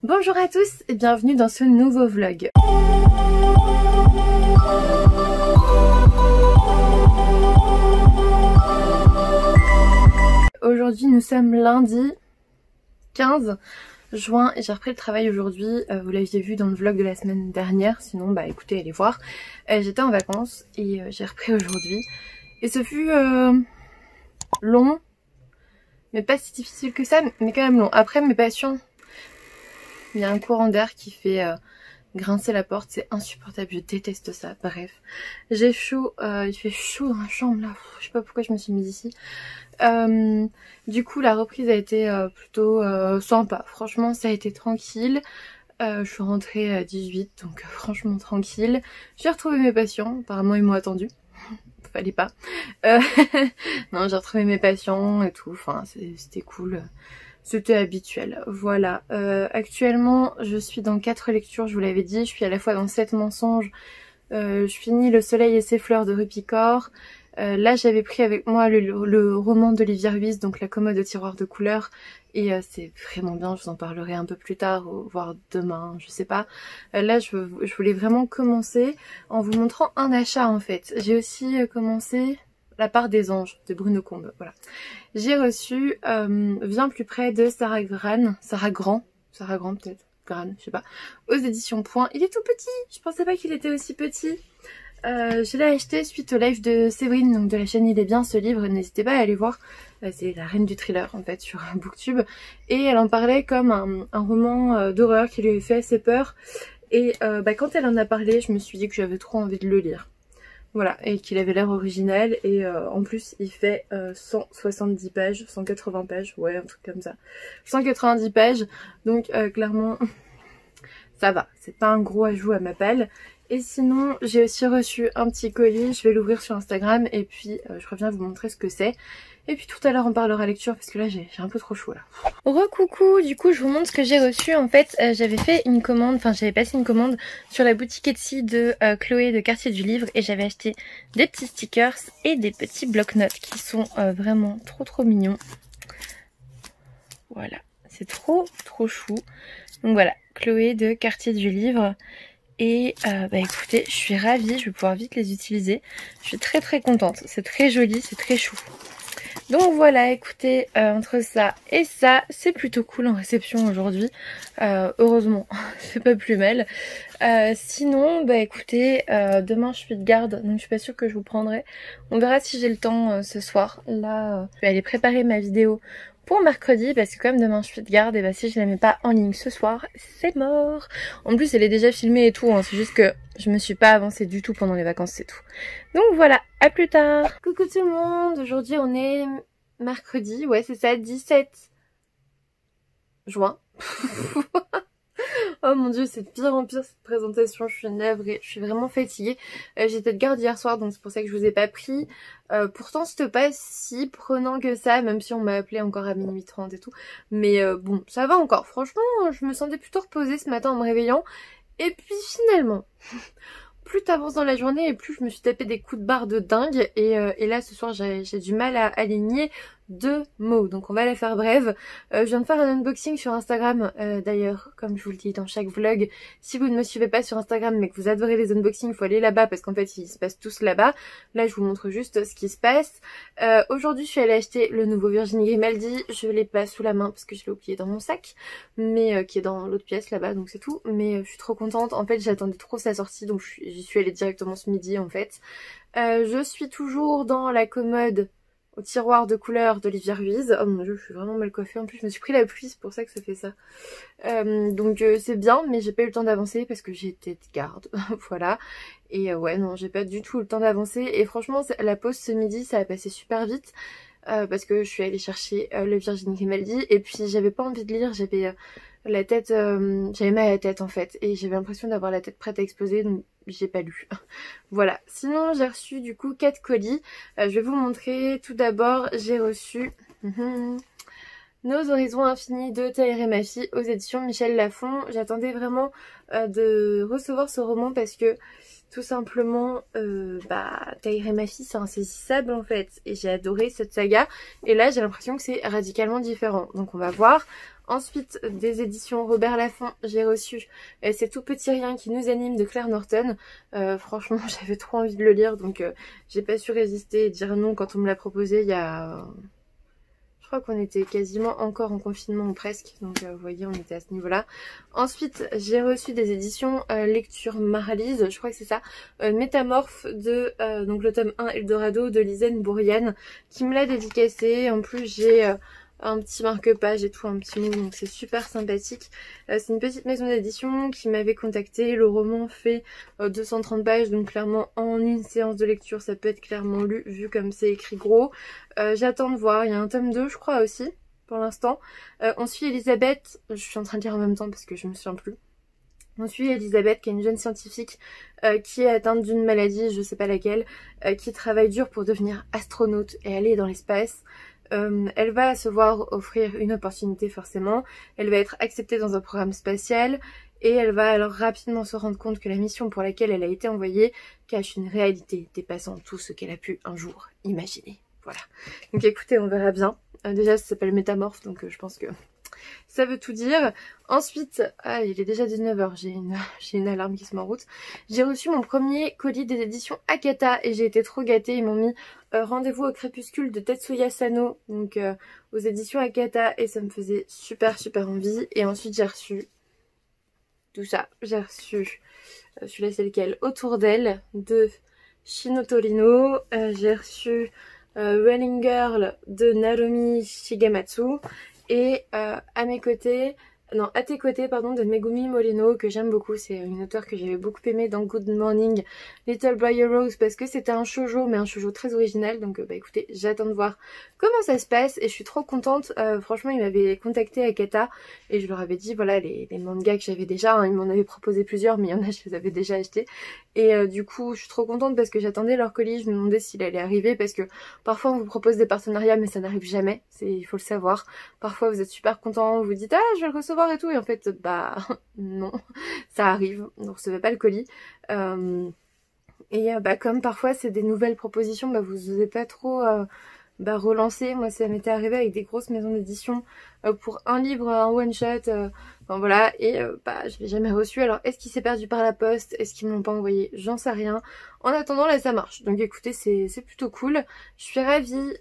Bonjour à tous et bienvenue dans ce nouveau vlog. Aujourd'hui nous sommes lundi 15 juin et j'ai repris le travail aujourd'hui. Vous l'aviez vu dans le vlog de la semaine dernière, sinon bah écoutez allez voir. J'étais en vacances et j'ai repris aujourd'hui. Et ce fut long, mais pas si difficile que ça, mais quand même long. Après mes passions, il y a un courant d'air qui fait grincer la porte, c'est insupportable, je déteste ça. Bref, j'ai chaud, il fait chaud dans la chambre là, je sais pas pourquoi je me suis mise ici. Du coup la reprise a été plutôt sympa, franchement ça a été tranquille. Je suis rentrée à 18, donc franchement tranquille. J'ai retrouvé mes patients, apparemment ils m'ont attendu. Fallait pas. Non, j'ai retrouvé mes patients et tout, enfin c'était cool. C'était habituel, voilà. Actuellement, je suis dans 4 lectures, je vous l'avais dit. Je suis à la fois dans 7 mensonges. Je finis Le Soleil et ses fleurs de Rupicor. Là, j'avais pris avec moi le roman d'Olivier Ruiz, donc La commode au tiroir de couleurs. Et c'est vraiment bien, je vous en parlerai un peu plus tard, voire demain, je sais pas. Là, je voulais vraiment commencer en vous montrant un achat en fait. J'ai aussi commencé La part des anges de Bruno Combe, voilà. J'ai reçu Viens plus près de Sarah Gran peut-être, Gran, je sais pas, aux éditions Point. Il est tout petit, je pensais pas qu'il était aussi petit. Je l'ai acheté suite au live de Séverine, donc de la chaîne Il est bien ce livre, n'hésitez pas à aller voir. C'est la reine du thriller en fait sur Booktube. Et elle en parlait comme un roman d'horreur qui lui avait fait assez peur. Et quand elle en a parlé, je me suis dit que j'avais trop envie de le lire. Voilà, et qu'il avait l'air original et en plus il fait 170 pages, 180 pages, ouais un truc comme ça. 190 pages, donc clairement ça va, c'est pas un gros ajout à ma palle. Et sinon j'ai aussi reçu un petit colis, je vais l'ouvrir sur Instagram et puis je reviens vous montrer ce que c'est. Et puis tout à l'heure on parlera lecture parce que là j'ai un peu trop chaud là. Recoucou, du coup je vous montre ce que j'ai reçu. En fait j'avais fait une commande, enfin j'avais passé une commande sur la boutique Etsy de Chloé de Quartier du Livre et j'avais acheté des petits stickers et des petits bloc-notes qui sont vraiment trop mignons. Voilà, c'est trop chou. Donc voilà, Chloé de Quartier du Livre. Et écoutez, je suis ravie, je vais pouvoir vite les utiliser. Je suis très contente, c'est très joli, c'est très chou. Donc voilà, écoutez, entre ça et ça, c'est plutôt cool en réception aujourd'hui. Heureusement, c'est pas plus mal. Sinon, écoutez, demain je suis de garde, donc je suis pas sûre que je vous prendrai. On verra si j'ai le temps ce soir. Là, je vais aller préparer ma vidéo pour mercredi, parce que comme demain je suis de garde, et si je la mets pas en ligne ce soir, c'est mort. En plus elle est déjà filmée et tout, hein, c'est juste que je me suis pas avancée du tout pendant les vacances, c'est tout. Donc voilà, à plus tard. Coucou tout le monde, aujourd'hui on est mercredi, ouais c'est ça, 17 juin. Oh mon dieu, c'est de pire en pire cette présentation, je suis navrée, je suis vraiment fatiguée. J'étais de garde hier soir donc c'est pour ça que je vous ai pas pris. Pourtant c'était pas si prenant que ça, même si on m'a appelé encore à minuit 30 et tout. Mais bon, ça va encore, franchement je me sentais plutôt reposée ce matin en me réveillant. Et puis finalement, plus t'avances dans la journée et plus je me suis tapé des coups de barre de dingue. Et là ce soir j'ai du mal à aligner 2 mots, donc on va la faire brève. Je viens de faire un unboxing sur Instagram, d'ailleurs comme je vous le dis dans chaque vlog, si vous ne me suivez pas sur Instagram mais que vous adorez les unboxings, il faut aller là-bas parce qu'en fait ils se passent tous là-bas. Là je vous montre juste ce qui se passe. Aujourd'hui je suis allée acheter le nouveau Virginie Grimaldi, je l'ai pas sous la main parce que je l'ai oublié dans mon sac, mais qui est dans l'autre pièce là-bas, donc c'est tout. Mais je suis trop contente, en fait j'attendais trop sa sortie donc j'y suis allée directement ce midi en fait. Je suis toujours dans la commode au tiroir de couleurs d'Olivier Ruiz. Oh mon dieu, je suis vraiment mal coiffée. En plus, je me suis pris la pluie, c'est pour ça que ça fait ça. Donc c'est bien, mais j'ai pas eu le temps d'avancer parce que j'étais de garde. Voilà. Et ouais, non, j'ai pas du tout le temps d'avancer. Et franchement, la pause ce midi, ça a passé super vite. Parce que je suis allée chercher le Virginie Grimaldi. Et puis, j'avais pas envie de lire. J'avais la tête... j'avais mal à la tête, en fait. Et j'avais l'impression d'avoir la tête prête à exploser. Donc, j'ai pas lu. Voilà. Sinon, j'ai reçu du coup 4 colis. Je vais vous montrer. Tout d'abord, j'ai reçu Nos Horizons Infinis de Tahereh Mafi aux éditions Michel Lafon. J'attendais vraiment de recevoir ce roman parce que tout simplement Tahereh Mafi c'est insaisissable en fait et j'ai adoré cette saga et là j'ai l'impression que c'est radicalement différent, donc on va voir. Ensuite des éditions Robert Laffont, j'ai reçu C'est tout petit rien qui nous anime de Claire Norton. Franchement j'avais trop envie de le lire, donc j'ai pas su résister et dire non quand on me l'a proposé il y a... Je crois qu'on était quasiment encore en confinement ou presque, donc vous voyez on était à ce niveau là. Ensuite j'ai reçu des éditions Lecture Maralise, je crois que c'est ça, Métamorphe de donc le tome 1 Eldorado de Lisanne Bourrienne qui me l'a dédicacé. En plus j'ai un petit marque-page et tout, un petit mot, donc c'est super sympathique. C'est une petite maison d'édition qui m'avait contacté. Le roman fait 230 pages, donc clairement en une séance de lecture ça peut être clairement lu vu comme c'est écrit gros. J'attends de voir, il y a un tome 2 je crois aussi pour l'instant. On suit Elisabeth, je suis en train de lire en même temps parce que je me souviens plus. On suit Elisabeth qui est une jeune scientifique qui est atteinte d'une maladie, je sais pas laquelle, qui travaille dur pour devenir astronaute et aller dans l'espace. Elle va se voir offrir une opportunité forcément, elle va être acceptée dans un programme spatial et elle va alors rapidement se rendre compte que la mission pour laquelle elle a été envoyée cache une réalité dépassant tout ce qu'elle a pu un jour imaginer. Voilà, donc écoutez on verra bien. Déjà ça s'appelle Métamorphe donc je pense que ça veut tout dire. Ensuite, il est déjà 19h, j'ai une alarme qui se met en route. J'ai reçu mon premier colis des éditions Akata et j'ai été trop gâtée. Ils m'ont mis Rendez-vous au crépuscule de Tetsuya Sano, donc aux éditions Akata, et ça me faisait super envie. Et ensuite j'ai reçu tout ça. J'ai reçu, celui-là c'est lequel, Autour d'elle de Shino Torino. J'ai reçu Welling Girl de Naomi Shigematsu. Et à tes côtés pardon, de Megumi Moreno que j'aime beaucoup. C'est une auteure que j'avais beaucoup aimée dans Good Morning Little Briar Rose parce que c'était un shoujo mais un shoujo très original. Donc écoutez, j'attends de voir comment ça se passe et je suis trop contente. Franchement ils m'avaient contacté à Akata et je leur avais dit voilà les mangas que j'avais déjà, hein, ils m'en avaient proposé plusieurs mais il y en a je les avais déjà achetés. Et du coup je suis trop contente parce que j'attendais leur colis, je me demandais s'il allait arriver parce que parfois on vous propose des partenariats mais ça n'arrive jamais, il faut le savoir. Parfois vous êtes super content, vous vous dites ah je vais le recevoir et tout et en fait bah non ça arrive, vous ne recevez pas le colis. Comme parfois c'est des nouvelles propositions, vous n'osez pas trop relancer. Moi ça m'était arrivé avec des grosses maisons d'édition pour un livre, un one shot, enfin voilà, et je l'ai jamais reçu. Alors est-ce qu'il s'est perdu par la poste, est-ce qu'ils me l'ont pas envoyé, j'en sais rien. En attendant là ça marche, donc écoutez c'est plutôt cool, je suis ravie.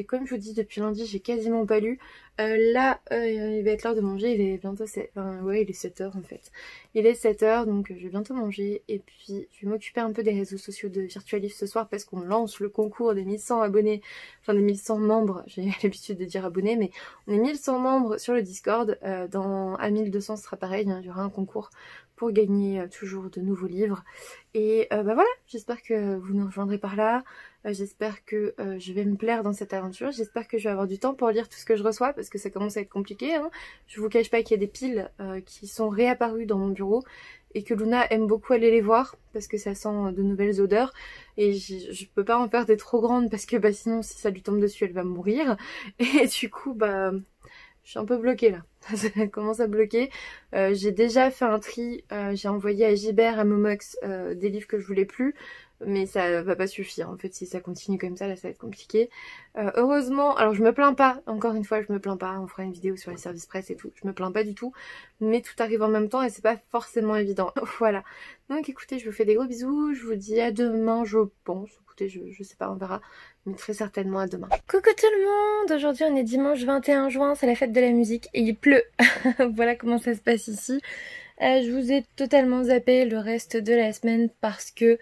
Comme je vous dis depuis lundi j'ai quasiment pas lu. Là il va être l'heure de manger, il est bientôt 7... il est 7h en fait. Il est 7h donc je vais bientôt manger et puis je vais m'occuper un peu des réseaux sociaux de Virtualif ce soir parce qu'on lance le concours des 1100 abonnés, enfin des 1100 membres, j'ai l'habitude de dire abonnés mais on est 1100 membres sur le Discord. À 1200 ce sera pareil, hein, il y aura un concours pour gagner toujours de nouveaux livres. Et voilà, j'espère que vous nous rejoindrez par là. J'espère que je vais me plaire dans cette aventure. J'espère que je vais avoir du temps pour lire tout ce que je reçois parce que ça commence à être compliqué. Hein. Je vous cache pas qu'il y a des piles qui sont réapparues dans mon bureau et que Luna aime beaucoup aller les voir parce que ça sent de nouvelles odeurs. Et je peux pas en faire des trop grandes parce que sinon si ça lui tombe dessus elle va mourir. Et du coup je suis un peu bloquée là, ça commence à bloquer. J'ai déjà fait un tri, j'ai envoyé à Gibert, à Momox des livres que je voulais plus, mais ça va pas suffire en fait si ça continue comme ça, là ça va être compliqué. Heureusement, alors je me plains pas, encore une fois je me plains pas, on fera une vidéo sur les services presse et tout, je me plains pas du tout, mais tout arrive en même temps et c'est pas forcément évident. Voilà, donc écoutez je vous fais des gros bisous, je vous dis à demain je pense. Écoutez, je sais pas, on verra, mais très certainement à demain. Coucou tout le monde, aujourd'hui on est dimanche 21 juin, c'est la fête de la musique et il pleut. Voilà comment ça se passe ici. Je vous ai totalement zappé le reste de la semaine parce que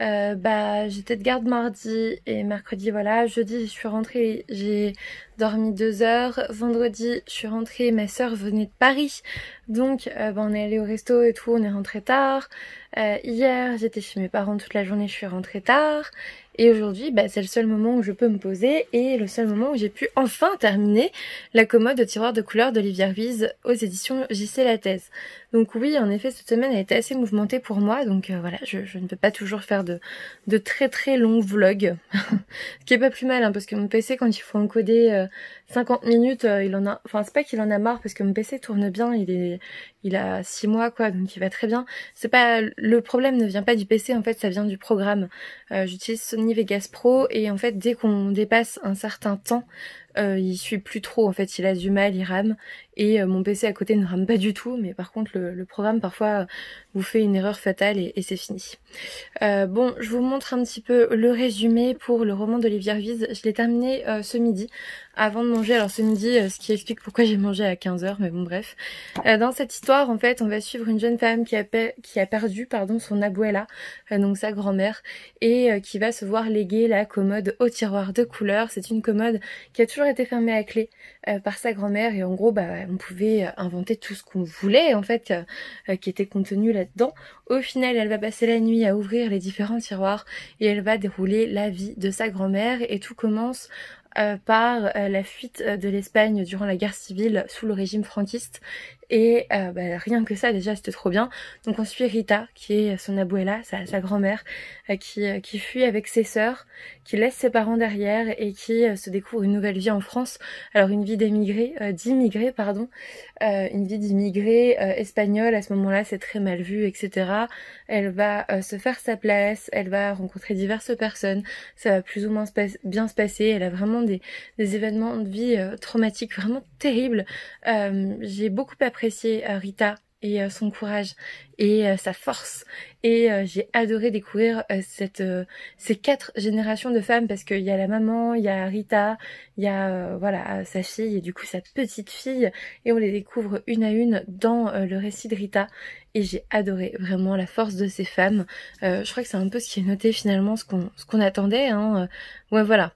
j'étais de garde mardi et mercredi, voilà. Jeudi je suis rentrée, j'ai dormi 2 heures. Vendredi je suis rentrée, ma soeur venait de Paris, donc on est allé au resto et tout, on est rentré tard. Hier j'étais chez mes parents toute la journée, je suis rentrée tard. Et aujourd'hui c'est le seul moment où je peux me poser et le seul moment où j'ai pu enfin terminer la commode de tiroirs de couleurs d'Olivier Ruiz aux éditions JC Lattès. Donc oui, en effet cette semaine a été assez mouvementée pour moi, donc voilà, je ne peux pas toujours faire de très longs vlogs. Ce qui est pas plus mal, hein, parce que mon PC quand il faut encoder 50 minutes, il en a, enfin c'est pas qu'il en a marre parce que mon PC tourne bien, il a 6 mois quoi, donc il va très bien. C'est pas, le problème ne vient pas du PC, en fait ça vient du programme. J'utilise Sony Vegas Pro et en fait dès qu'on dépasse un certain temps, il suit plus trop, en fait il a du mal, il rame, et mon PC à côté ne rame pas du tout, mais par contre le programme parfois vous fait une erreur fatale et c'est fini. Bon, je vous montre un petit peu le résumé pour le roman d'Olivia Ruiz. Je l'ai terminé ce midi, avant de manger. Alors ce midi, ce qui explique pourquoi j'ai mangé à 15h, mais bon bref. Dans cette histoire, en fait, on va suivre une jeune femme qui a perdu son abuela, donc sa grand-mère, et qui va se voir léguer la commode au tiroir de couleur. C'est une commode qui a toujours été fermée à clé par sa grand-mère, et en gros, on pouvait inventer tout ce qu'on voulait, en fait, qui était contenu là-dedans. Au final, elle va passer la nuit à ouvrir les différents tiroirs et elle va dérouler la vie de sa grand-mère, et tout commence par la fuite de l'Espagne durant la guerre civile sous le régime franquiste. Et rien que ça déjà c'était trop bien. Donc on suit Rita qui est son abuela, sa grand-mère, qui fuit avec ses sœurs, qui laisse ses parents derrière et qui se découvre une nouvelle vie en France. Alors une vie d'immigrés espagnole. À ce moment-là c'est très mal vu, etc. Elle va se faire sa place, elle va rencontrer diverses personnes, ça va plus ou moins bien se passer. Elle a vraiment des événements de vie traumatiques vraiment terribles. J'ai beaucoup apprécié Rita et son courage et sa force, et j'ai adoré découvrir ces 4 générations de femmes, parce qu'il y a la maman, il y a Rita, il y a sa fille et du coup sa petite fille, et on les découvre une à une dans le récit de Rita, et j'ai adoré vraiment la force de ces femmes. Je crois que c'est un peu ce qui est noté finalement, ce qu'on attendait, hein. Ouais, voilà.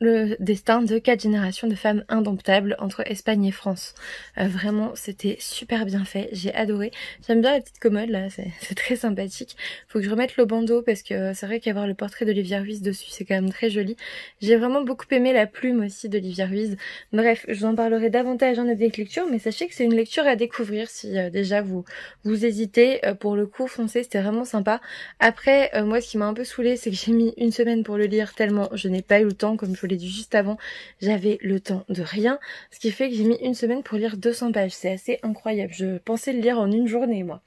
Le destin de 4 générations de femmes indomptables entre Espagne et France. Vraiment c'était super bien fait, j'ai adoré. J'aime bien la petite commode là, c'est très sympathique. Faut que je remette le bandeau parce que c'est vrai qu'avoir le portrait d'Olivia Ruiz dessus c'est quand même très joli. J'ai vraiment beaucoup aimé la plume aussi d'Olivia Ruiz. Bref, je vous en parlerai davantage en update lecture, mais sachez que c'est une lecture à découvrir si déjà vous hésitez. Pour le coup, foncez, c'était vraiment sympa. Après, moi ce qui m'a un peu saoulée, c'est que j'ai mis une semaine pour le lire, tellement je n'ai pas eu le temps. Comme je vous l'ai dit juste avant, j'avais le temps de rien, ce qui fait que j'ai mis une semaine pour lire 200 pages. C'est assez incroyable, je pensais le lire en une journée moi.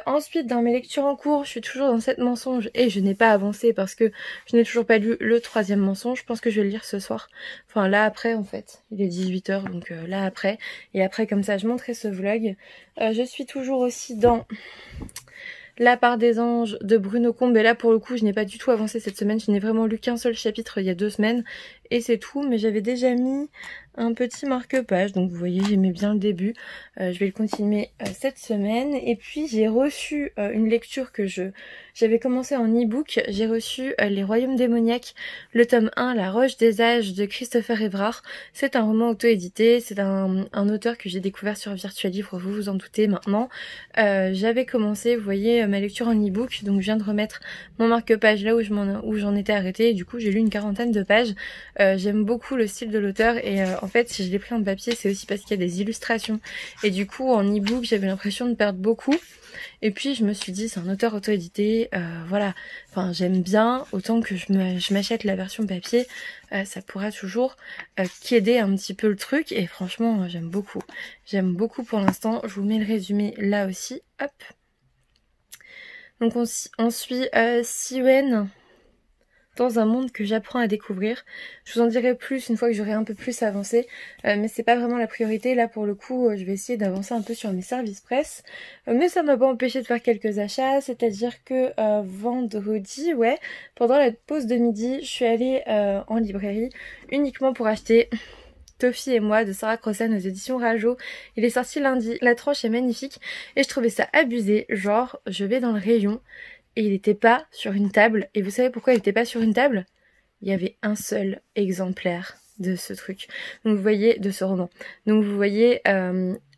Ensuite, dans mes lectures en cours, je suis toujours dans 7 mensonges et je n'ai pas avancé parce que je n'ai toujours pas lu le 3e mensonge. Je pense que je vais le lire ce soir, enfin là après en fait, il est 18h, donc là après, et après comme ça je monterai ce vlog. Je suis toujours aussi dans La part des anges de Bruno Combe, et là pour le coup je n'ai pas du tout avancé cette semaine, je n'ai vraiment lu qu'un seul chapitre il y a 2 semaines et c'est tout, mais j'avais déjà mis un petit marque-page, donc vous voyez j'aimais bien le début. Je vais le continuer cette semaine. Et puis j'ai reçu une lecture que j'avais commencé en e-book. J'ai reçu Les Royaumes démoniaques, le tome 1, La Roche des Âges de Christopher Evrard. C'est un roman auto-édité, c'est un auteur que j'ai découvert sur Virtual Livre, vous vous en doutez maintenant. J'avais commencé, vous voyez, ma lecture en e-book, donc je viens de remettre mon marque-page là où j'en étais arrêtée, et du coup j'ai lu une 40aine de pages. J'aime beaucoup le style de l'auteur, et en fait si je l'ai pris en papier c'est aussi parce qu'il y a des illustrations, et du coup en e-book j'avais l'impression de perdre beaucoup, et puis je me suis dit c'est un auteur auto-édité, voilà, enfin j'aime bien, autant que je m'achète la version papier, ça pourra toujours qu'aider un petit peu le truc, et franchement j'aime beaucoup pour l'instant. Je vous mets le résumé là aussi, hop. Donc on suit Siwen dans un monde que j'apprends à découvrir. Je vous en dirai plus une fois que j'aurai un peu plus avancé, mais c'est pas vraiment la priorité. Là pour le coup je vais essayer d'avancer un peu sur mes services presse, mais ça m'a pas empêché de faire quelques achats. C'est-à-dire que vendredi, pendant la pause de midi, je suis allée en librairie uniquement pour acheter Toffee et moi de Sarah Crossan aux éditions Rajo. Il est sorti lundi, la tranche est magnifique et je trouvais ça abusé. Genre je vais dans le rayon et il n'était pas sur une table. Et vous savez pourquoi il n'était pas sur une table? Il y avait un seul exemplaire de ce truc. Donc vous voyez, de ce roman. Donc vous voyez,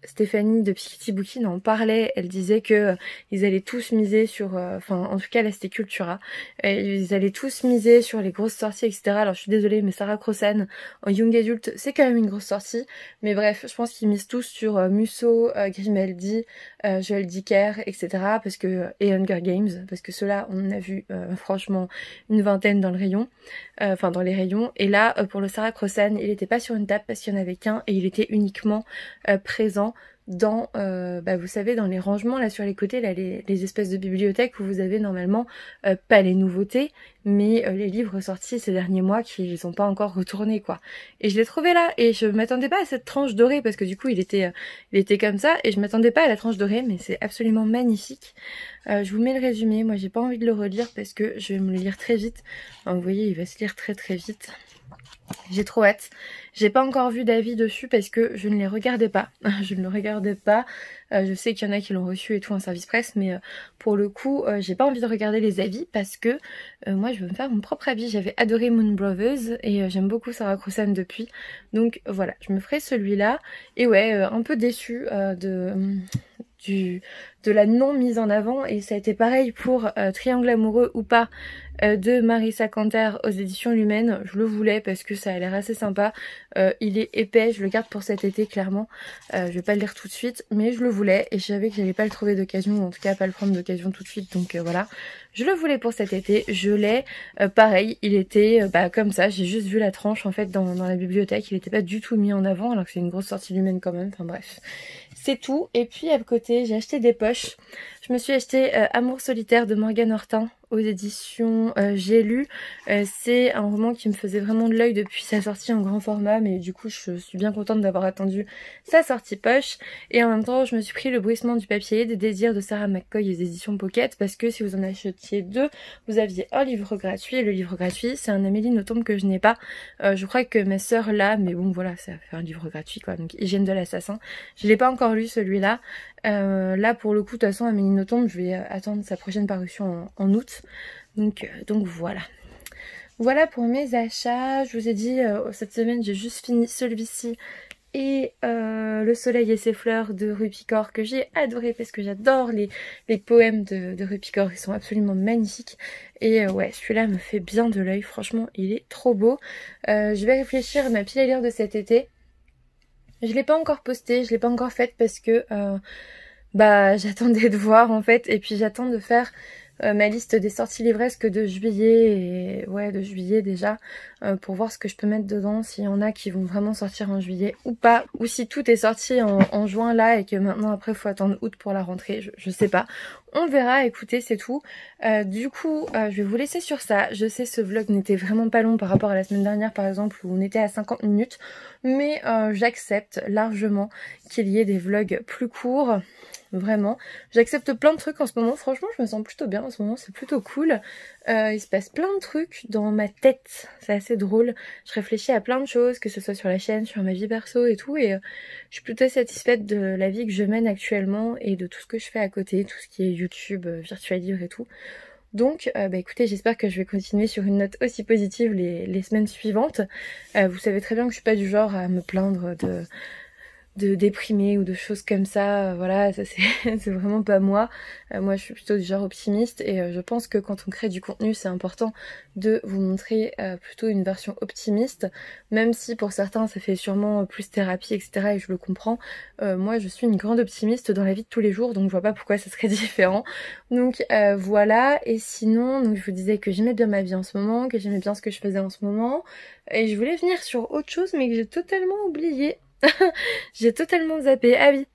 Stéphanie de Piketty Booking en parlait, elle disait que ils allaient tous miser sur, enfin en tout cas là c'était Cultura, ils allaient tous miser sur les grosses sorties etc. Alors je suis désolée mais Sarah Crossan en Young Adult c'est quand même une grosse sortie, mais bref je pense qu'ils misent tous sur Musso, Grimaldi, Joël Dicker etc. parce que et Hunger Games parce que ceux-là on en a vu franchement une vingtaine dans le rayon, enfin dans les rayons, et là pour le Sarah Crossan il était pas sur une table parce qu'il y en avait qu'un et il était uniquement présent dans, vous savez, dans les rangements là sur les côtés, là les espèces de bibliothèques où vous avez normalement pas les nouveautés, mais les livres sortis ces derniers mois qui ne sont pas encore retournés quoi. Et je l'ai trouvé là et je m'attendais pas à cette tranche dorée parce que du coup il était comme ça et je m'attendais pas à la tranche dorée, mais c'est absolument magnifique. Je vous mets le résumé, moi j'ai pas envie de le relire parce que je vais me le lire très vite. Enfin, vous voyez il va se lire très très vite. J'ai trop hâte. J'ai pas encore vu d'avis dessus parce que je ne les regardais pas. Je ne le regardais pas. Je sais qu'il y en a qui l'ont reçu et tout en service presse, mais pour le coup, j'ai pas envie de regarder les avis parce que moi, je veux me faire mon propre avis. J'avais adoré Moon Brothers et j'aime beaucoup Sarah Crossan depuis. Donc voilà, je me ferai celui-là. Et ouais, un peu déçue de la non mise en avant, et ça a été pareil pour Triangle amoureux ou pas de Marissa Canter aux éditions Lumen. Je le voulais parce que ça a l'air assez sympa, il est épais, je le garde pour cet été clairement, je vais pas le lire tout de suite mais je le voulais et je savais que j'allais pas le trouver d'occasion, ou en tout cas pas le prendre d'occasion tout de suite, donc voilà, je le voulais pour cet été, je l'ai. Pareil, il était comme ça, j'ai juste vu la tranche en fait dans la bibliothèque, il était pas du tout mis en avant alors que c'est une grosse sortie Lumen quand même, enfin bref. C'est tout. Et puis à côté, j'ai acheté des poches. Je me suis acheté Amour solitaire de Morgane Hortin aux éditions J'ai lu. C'est un roman qui me faisait vraiment de l'œil depuis sa sortie en grand format, mais du coup je suis bien contente d'avoir attendu sa sortie poche. Et en même temps, je me suis pris Le bruissement du papier des désirs de Sarah McCoy aux éditions Pocket, parce que si vous en achetiez deux, vous aviez un livre gratuit. Et le livre gratuit, c'est un Amélie Nothomb que je n'ai pas. Je crois que ma sœur l'a, mais bon voilà, ça fait un livre gratuit quoi. Donc Hygiène de l'assassin. Je l'ai pas encore lu celui-là. Là pour le coup, de toute façon, Amélie Nothomb, je vais attendre sa prochaine parution en août. Donc voilà. Voilà pour mes achats. Je vous ai dit, cette semaine, j'ai juste fini celui-ci et Le soleil et ses fleurs de Ruy Picard, que j'ai adoré parce que j'adore les poèmes de Ruy Picard, ils sont absolument magnifiques. Et ouais, celui-là me fait bien de l'œil, franchement, il est trop beau. Je vais réfléchir à ma pile à lire de cet été. Je l'ai pas encore posté, je l'ai pas encore faite parce que j'attendais de voir en fait, et puis j'attends de faire ma liste des sorties livresques de juillet, et ouais de juillet déjà, pour voir ce que je peux mettre dedans, s'il y en a qui vont vraiment sortir en juillet ou pas, ou si tout est sorti en juin là et que maintenant après faut attendre août pour la rentrée, je sais pas. On verra, écoutez, c'est tout. Du coup, je vais vous laisser sur ça. Je sais, ce vlog n'était vraiment pas long par rapport à la semaine dernière par exemple où on était à 50 minutes, mais j'accepte largement qu'il y ait des vlogs plus courts. Vraiment, j'accepte plein de trucs en ce moment, franchement je me sens plutôt bien en ce moment, c'est plutôt cool. Il se passe plein de trucs dans ma tête, c'est assez drôle, je réfléchis à plein de choses, que ce soit sur la chaîne, sur ma vie perso et tout, et je suis plutôt satisfaite de la vie que je mène actuellement et de tout ce que je fais à côté, tout ce qui est YouTube, Virtual Livre et tout. Donc écoutez, j'espère que je vais continuer sur une note aussi positive les semaines suivantes. Vous savez très bien que je suis pas du genre à me plaindre de déprimer ou de choses comme ça, voilà, ça c'est vraiment pas moi. Moi je suis plutôt du genre optimiste, et je pense que quand on crée du contenu c'est important de vous montrer plutôt une version optimiste, même si pour certains ça fait sûrement plus thérapie etc, et je le comprends. Moi je suis une grande optimiste dans la vie de tous les jours, donc je vois pas pourquoi ça serait différent. Donc voilà, et sinon donc je vous disais que j'aimais bien ma vie en ce moment, que j'aimais bien ce que je faisais en ce moment, et je voulais venir sur autre chose mais que j'ai totalement oublié. J'ai totalement zappé. Ah oui,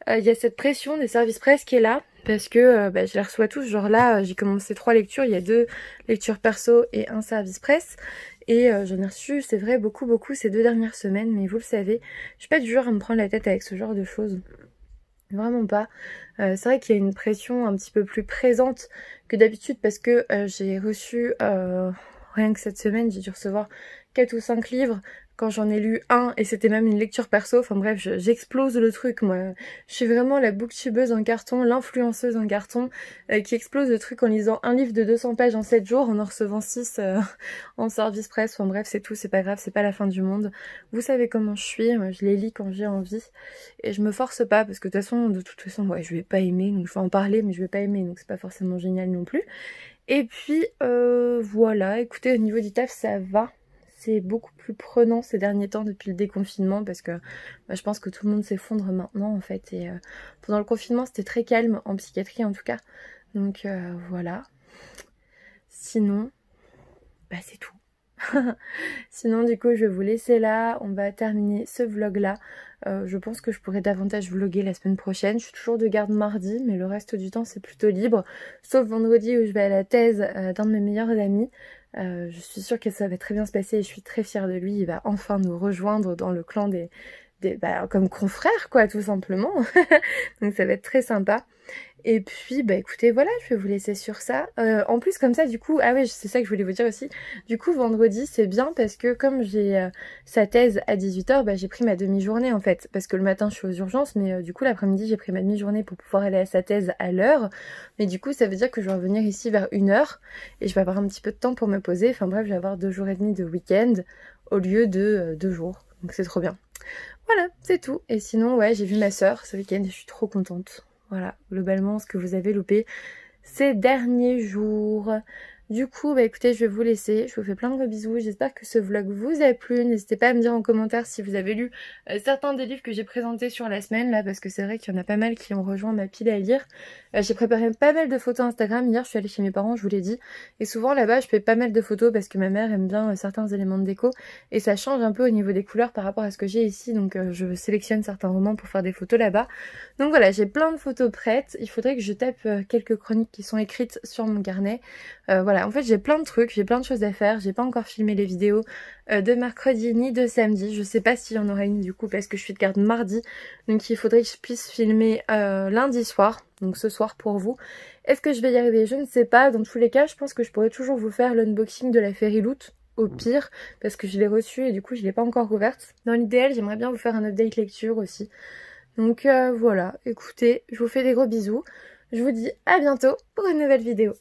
il y a cette pression des services presse qui est là, parce que je les reçois tous, genre là j'ai commencé 3 lectures, il y a 2 lectures perso et un service presse, et j'en ai reçu, c'est vrai, beaucoup ces 2 dernières semaines, mais vous le savez, je suis pas du genre à me prendre la tête avec ce genre de choses. Vraiment pas. C'est vrai qu'il y a une pression un petit peu plus présente que d'habitude, parce que j'ai reçu, rien que cette semaine, j'ai dû recevoir 4 ou 5 livres quand j'en ai lu un et c'était même une lecture perso. Enfin bref, j'explose le truc moi. Je suis vraiment la booktubeuse en carton, l'influenceuse en carton qui explose le truc en lisant un livre de 200 pages en 7 jours, en recevant 6 en service presse. Enfin bref, c'est tout, c'est pas grave, c'est pas la fin du monde. Vous savez comment je suis, moi, je les lis quand j'ai envie et je me force pas parce que de toute façon, ouais, je vais pas aimer, donc je vais en parler mais je vais pas aimer, donc c'est pas forcément génial non plus. Et puis voilà, écoutez, au niveau du taf ça va. C'est beaucoup plus prenant ces derniers temps depuis le déconfinement parce que je pense que tout le monde s'effondre maintenant en fait. Et pendant le confinement c'était très calme en psychiatrie en tout cas. Donc voilà. Sinon, bah c'est tout. Sinon du coup je vais vous laisser là, on va terminer ce vlog là. Je pense que je pourrais davantage vlogger la semaine prochaine. Je suis toujours de garde mardi mais le reste du temps c'est plutôt libre. Sauf vendredi où je vais à la thèse d'un de mes meilleurs amis. Je suis sûre que ça va très bien se passer et je suis très fière de lui. Il va enfin nous rejoindre dans le clan comme confrères quoi tout simplement. Donc ça va être très sympa. Et puis bah écoutez voilà, je vais vous laisser sur ça. En plus comme ça du coup, ah ouais c'est ça que je voulais vous dire aussi. Du coup vendredi c'est bien parce que comme j'ai sa thèse à 18 h, bah j'ai pris ma demi-journée en fait. Parce que le matin je suis aux urgences mais du coup l'après-midi j'ai pris ma demi-journée pour pouvoir aller à sa thèse à l'heure. Mais du coup ça veut dire que je vais revenir ici vers 1 h et je vais avoir un petit peu de temps pour me poser. Enfin bref je vais avoir 2 jours et demi de week-end au lieu de 2 jours. Donc c'est trop bien. Voilà c'est tout. Et sinon ouais j'ai vu ma soeur ce week-end et je suis trop contente. Voilà, globalement ce que vous avez loupé ces derniers jours. Du coup, bah écoutez, je vais vous laisser. Je vous fais plein de gros bisous. J'espère que ce vlog vous a plu. N'hésitez pas à me dire en commentaire si vous avez lu certains des livres que j'ai présentés sur la semaine là, parce que c'est vrai qu'il y en a pas mal qui ont rejoint ma pile à lire. J'ai préparé pas mal de photos Instagram. Hier, je suis allée chez mes parents, je vous l'ai dit. Et souvent là-bas, je fais pas mal de photos parce que ma mère aime bien certains éléments de déco. Et ça change un peu au niveau des couleurs par rapport à ce que j'ai ici. Donc je sélectionne certains romans pour faire des photos là-bas. Donc voilà, j'ai plein de photos prêtes. Il faudrait que je tape quelques chroniques qui sont écrites sur mon carnet. Voilà, en fait j'ai plein de trucs, j'ai plein de choses à faire. J'ai pas encore filmé les vidéos de mercredi ni de samedi. Je sais pas s'il y en aura une du coup parce que je suis de garde mardi. Donc il faudrait que je puisse filmer lundi soir. Donc ce soir pour vous. Est-ce que je vais y arriver? Je ne sais pas. Dans tous les cas, je pense que je pourrais toujours vous faire l'unboxing de la Fairy Loot. Au pire, parce que je l'ai reçue et du coup je l'ai pas encore ouverte. Dans l'idéal, j'aimerais bien vous faire un update lecture aussi. Donc voilà, écoutez, je vous fais des gros bisous. Je vous dis à bientôt pour une nouvelle vidéo.